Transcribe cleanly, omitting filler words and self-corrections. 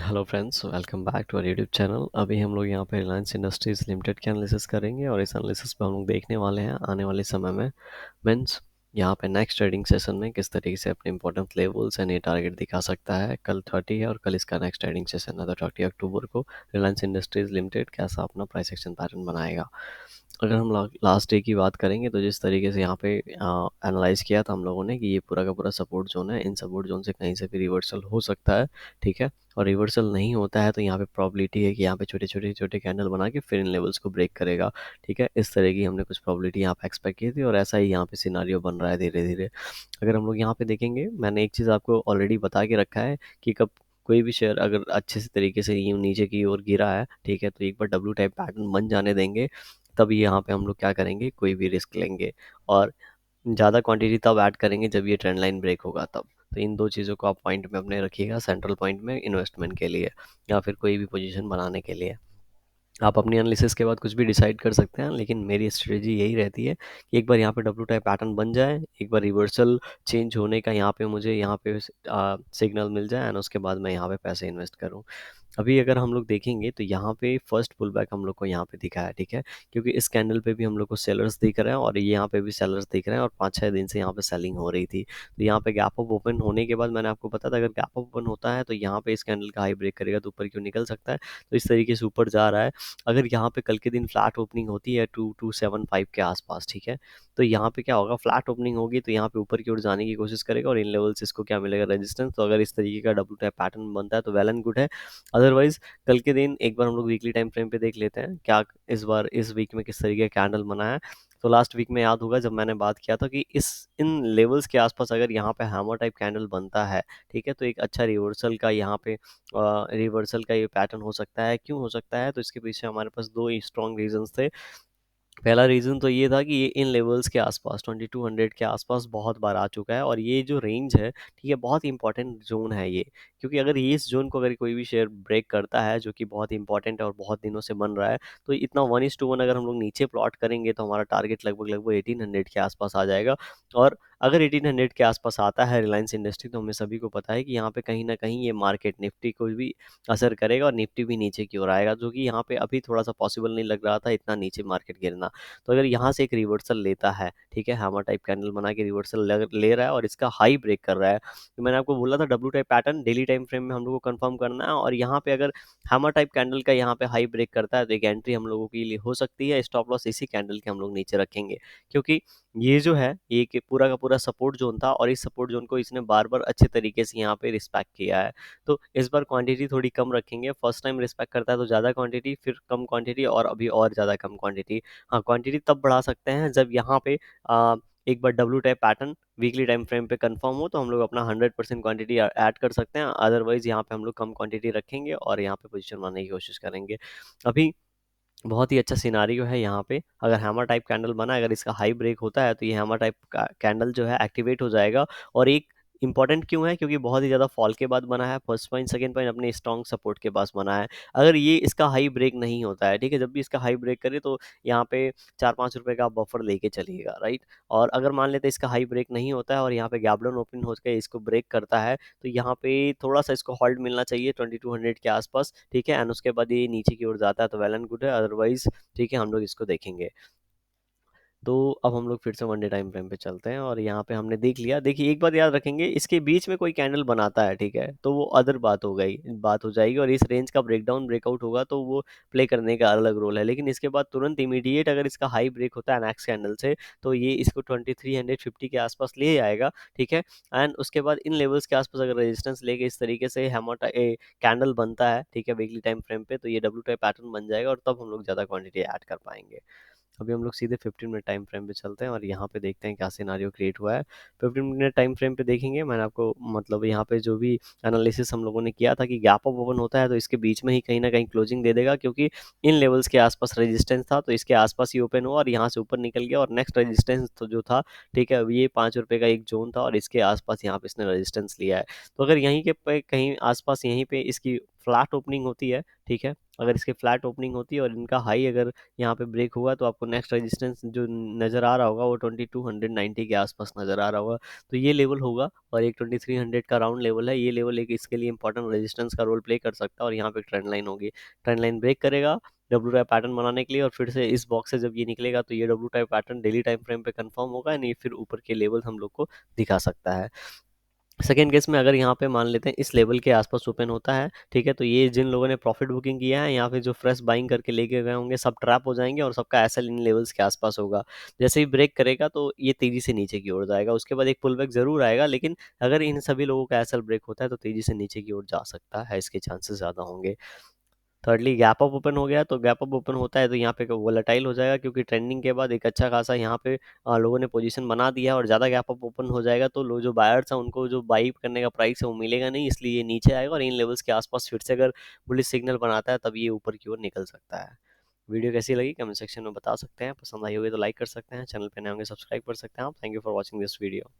Hello friends, welcome back to our YouTube channel. अभी हम लोग यहाँ पे रिलायंस इंडस्ट्रीज़ लिमिटेड के एनालिसिस करेंगे और इस एनालिसिस पे हम लोग देखने वाले हैं आने वाले समय में मीन्स यहाँ पे नेक्स्ट ट्रेडिंग सेशन में किस तरीके से अपने इंपॉर्टेंट लेवल्स एंड ये टारगेट दिखा सकता है। कल 30 है और कल इसका नेक्स्ट ट्रेडिंग सेशन है, तो 30 अक्टूबर को रिलायंस इंडस्ट्रीज़ लिमिटेड कैसा अपना प्राइस एक्शन पैटर्न बनाएगा। अगर हम लास्ट डे की बात करेंगे तो जिस तरीके से यहाँ पे एनालाइज किया था हम लोगों ने कि ये पूरा का पूरा सपोर्ट जोन है, इन सपोर्ट जोन से कहीं से भी रिवर्सल हो सकता है, ठीक है। और रिवर्सल नहीं होता है तो यहाँ पे प्रोबेबिलिटी है कि यहाँ पे छोटे कैंडल बना के फिर इन लेवल्स को ब्रेक करेगा, ठीक है। इस तरह की हमने कुछ प्रोबेबिलिटी यहाँ पे एक्सपेक्ट की थी और ऐसा ही यहाँ पे सिनारियो बन रहा है धीरे धीरे। अगर हम लोग यहाँ पे देखेंगे, मैंने एक चीज़ आपको ऑलरेडी बता के रखा है कि कब कोई भी शेयर अगर अच्छे से तरीके से यूँ नीचे की ओर गिरा है, ठीक है, तो एक बार डब्ल्यू टाइप पैटर्न बन जाने देंगे, तब यहाँ पे हम लोग क्या करेंगे, कोई भी रिस्क लेंगे और ज़्यादा क्वांटिटी तब ऐड करेंगे जब ये ट्रेंड लाइन ब्रेक होगा तब। तो इन दो चीज़ों को आप पॉइंट में अपने रखिएगा, सेंट्रल पॉइंट में इन्वेस्टमेंट के लिए या फिर कोई भी पोजीशन बनाने के लिए। आप अपनी एनालिसिस के बाद कुछ भी डिसाइड कर सकते हैं, लेकिन मेरी स्ट्रेटजी यही रहती है कि एक बार यहाँ पे डब्ल्यू टाइप पैटर्न बन जाए, एक बार रिवर्सल चेंज होने का यहाँ पे मुझे यहाँ पे सिग्नल मिल जाए एंड उसके बाद मैं यहाँ पे पैसे इन्वेस्ट करूँ। अभी अगर हम लोग देखेंगे तो यहाँ पे फर्स्ट पुल बैक हम लोग को यहाँ पे दिखा है, ठीक है, क्योंकि इस कैंडल पे भी हम लोग को सेलर्स दिख रहे हैं और यहाँ पे भी सेलर्स दिख रहे हैं और 5-6 दिन से यहाँ पे सेलिंग हो रही थी। तो यहाँ पे गैप अप ओपन होने के बाद मैंने आपको बताया था, अगर गैप अप ओपन होता है तो यहाँ पे इस कैंडल का हाई ब्रेक करेगा तो ऊपर क्यों निकल सकता है। तो इस तरीके से ऊपर जा रहा है। अगर यहाँ पे कल के दिन फ्लैट ओपनिंग होती है 2275 के आसपास, ठीक है, तो यहाँ पे क्या होगा, फ्लैट ओपनिंग होगी तो यहाँ पे ऊपर की ओर जाने की कोशिश करेगा और इन लेवल्स इसको क्या मिलेगा, रेजिस्टेंस। तो अगर इस तरीके का डब्ल्यू टाइप पैटर्न बनता है तो वेल एंड गुड है। अदरवाइज कल के दिन एक बार हम लोग वीकली टाइम फ्रेम पे देख लेते हैं क्या इस बार इस वीक में किस तरीके का कैंडल बना है। तो लास्ट वीक में याद होगा जब मैंने बात किया था कि इस इन लेवल्स के आसपास अगर यहाँ पे हैमर टाइप कैंडल बनता है, ठीक है, तो एक अच्छा रिवर्सल का यहाँ पे रिवर्सल का ये पैटर्न हो सकता है। क्यों हो सकता है, तो इसके पीछे हमारे पास दो स्ट्रॉन्ग रीजंस थे। पहला रीज़न तो ये था कि ये इन लेवल्स के आसपास 2200 के आसपास बहुत बार आ चुका है और ये जो रेंज है, ठीक है, बहुत इंपॉर्टेंट जोन है ये। क्योंकि अगर ये इस जोन को अगर कोई भी शेयर ब्रेक करता है जो कि बहुत इंपॉर्टेंट है और बहुत दिनों से बन रहा है, तो इतना 1:1 अगर हम लोग नीचे प्लॉट करेंगे तो हमारा टारगेट लगभग लगभग 1800 के आसपास आ जाएगा। और अगर 1800 के आसपास आता है रिलायंस इंडस्ट्री, तो हमें सभी को पता है कि यहाँ पे कहीं ना कहीं ये मार्केट निफ्टी को भी असर करेगा और निफ्टी भी नीचे की ओर आएगा, जो कि यहाँ पे अभी थोड़ा सा पॉसिबल नहीं लग रहा था इतना नीचे मार्केट गिरना। तो अगर यहाँ से एक रिवर्सल लेता है, ठीक है, हैमर टाइप कैंडल बना के रिवर्सल ले रहा है और इसका हाई ब्रेक कर रहा है, तो मैंने आपको बोला था W type pattern daily time frame में हम लोग को कंफर्म करना है। और यहाँ पे अगर हैमर टाइप कैंडल का यहाँ पे हाई ब्रेक करता है तो एक एंट्री हम लोगों के लिए हो सकती है। स्टॉप लॉस इसी कैंडल के हम लोग नीचे रखेंगे, क्योंकि ये जो है ये कि पूरा का पूरा सपोर्ट जोन था और इस सपोर्ट जोन को इसने बार बार अच्छे तरीके से यहाँ पे रिस्पेक्ट किया है। तो इस बार क्वांटिटी थोड़ी कम रखेंगे, फर्स्ट टाइम रिस्पेक्ट करता है तो ज़्यादा क्वांटिटी, फिर कम क्वांटिटी और अभी और ज़्यादा कम क्वांटिटी। हाँ, क्वांटिटी तब बढ़ा सकते हैं जब यहाँ पे एक बार W type pattern weekly time frame पे कंफर्म हो तो हम लोग अपना 100% क्वांटिटी ऐड कर सकते हैं। अदरवाइज यहाँ पे हम लोग कम क्वांटिटी रखेंगे और यहाँ पे पोजीशन बनाने की कोशिश करेंगे। अभी बहुत ही अच्छा सिनारियो है यहाँ पे, अगर हैमर टाइप कैंडल बना, अगर इसका हाई ब्रेक होता है तो ये हैमर टाइप कैंडल जो है एक्टिवेट हो जाएगा। और एक इंपॉर्टेंट क्यों है, क्योंकि बहुत ही ज़्यादा फॉल के बाद बना है, फर्स्ट पॉइंट सेकंड पॉइंट अपने स्ट्रॉन्ग सपोर्ट के पास बना है। अगर ये इसका हाई ब्रेक नहीं होता है, ठीक है, जब भी इसका हाई ब्रेक करे तो यहाँ पे 4-5 रुपए का बफर लेके चलिएगा, राइट। और अगर मान लेते हैं इसका हाई ब्रेक नहीं होता है और यहाँ पे गैप डाउन ओपन होकर इसको ब्रेक करता है, तो यहाँ पे थोड़ा सा इसको होल्ड मिलना चाहिए 2200 के आसपास, ठीक है, एंड उसके बाद ये नीचे की ओर जाता है तो वेल एंड गुड है। अदरवाइज ठीक है, हम लोग इसको देखेंगे। तो अब हम लोग फिर से वन डे टाइम फ्रेम पे चलते हैं और यहाँ पे हमने देख लिया। देखिए एक बात याद रखेंगे, इसके बीच में कोई कैंडल बनाता है, ठीक है, तो वो अदर बात हो गई, बात हो जाएगी और इस रेंज का ब्रेकडाउन ब्रेकआउट होगा तो वो प्ले करने का अलग रोल है। लेकिन इसके बाद तुरंत इमीडिएट अगर इसका हाई ब्रेक होता है नेक्स्ट कैंडल से, तो ये इसको 2350 के आसपास ले आएगा, ठीक है। एंड उसके बाद इन लेवल्स के आसपास अगर रेजिस्टेंस लेके इस तरीके से हैमर कैंडल बनता है, ठीक है, वीकली टाइम फ्रेम पे, तो ये डब्ल्यू टाइप पैटर्न बन जाएगा और तब हम लोग ज़्यादा क्वांटिटी ऐड कर पाएंगे। अभी हम लोग सीधे 15 मिनट टाइम फ्रेम पे चलते हैं और यहाँ पे देखते हैं क्या सिनारियो क्रिएट हुआ है। 15 मिनट टाइम फ्रेम पे देखेंगे, मैंने आपको मतलब यहाँ पे जो भी एनालिसिस हम लोगों ने किया था कि गैप अप ओपन होता है तो इसके बीच में ही कहीं ना कहीं क्लोजिंग दे देगा, क्योंकि इन लेवल्स के आसपास रेजिस्टेंस था तो इसके आसपास ही ओपन हुआ और यहाँ से ऊपर निकल गया। और नेक्स्ट रेजिस्टेंस तो जो था, ठीक है, ये 5 रुपये का एक जोन था और इसके आसपास यहाँ पे इसने रेजिस्टेंस लिया है। तो अगर यहीं के पे कहीं आसपास यहीं पे इसकी फ्लैट ओपनिंग होती है, ठीक है, अगर इसकी फ्लैट ओपनिंग होती है और इनका हाई अगर यहाँ पे ब्रेक हुआ तो आपको नेक्स्ट रेजिस्टेंस जो नज़र आ रहा होगा वो 2290 के आसपास नज़र आ रहा होगा। तो ये लेवल होगा और एक 2300 का राउंड लेवल है, ये लेवल एक इसके लिए इंपॉर्टेंट रेजिस्टेंस का रोल प्ले कर सकता है और यहाँ पे ट्रेंड लाइन होगी, ट्रेंड लाइन ब्रेक करेगा डब्ल्यू टाइप पैटर्न बनाने के लिए और फिर से इस बॉक्स से जब ये निकलेगा तो ये W type pattern daily time frame पे कंफर्म होगा, नहीं फिर ऊपर के लेवल हम लोग को दिखा सकता है। सेकेंड केस में अगर यहाँ पे मान लेते हैं इस लेवल के आसपास ओपन होता है, ठीक है, तो ये जिन लोगों ने प्रॉफिट बुकिंग किया है यहाँ पे जो फ्रेश बाइंग करके लेके गए होंगे सब ट्रैप हो जाएंगे और सबका एसएल इन लेवल्स के आसपास होगा। जैसे ही ब्रेक करेगा तो ये तेजी से नीचे की ओर जाएगा, उसके बाद एक पुल बैक जरूर आएगा, लेकिन अगर इन सभी लोगों का एसएल ब्रेक होता है तो तेजी से नीचे की ओर जा सकता है, इसके चांसेस ज़्यादा होंगे। थर्डली गैप अप ओपन हो गया, तो गैप अप ओपन होता है तो यहाँ पे वोलेटाइल हो जाएगा क्योंकि ट्रेंडिंग के बाद एक अच्छा खासा यहाँ पे लोगों ने पोजीशन बना दिया है और ज़्यादा गैप अप ओपन हो जाएगा तो लोग जो बायर्स हैं उनको जो बाई करने का प्राइस है वो मिलेगा नहीं, इसलिए ये नीचे आएगा और इन लेवल्स के आसपास फिर से अगर बुलिश सिग्नल बनाता है तब ये ऊपर की ओर निकल सकता है। वीडियो कैसी लगी कमेंट सेक्शन में बता सकते हैं, पसंद आई होगी तो लाइक कर सकते हैं, चैनल पे नए होंगे सब्सक्राइब कर सकते हैं आप। Thank you for watching this video.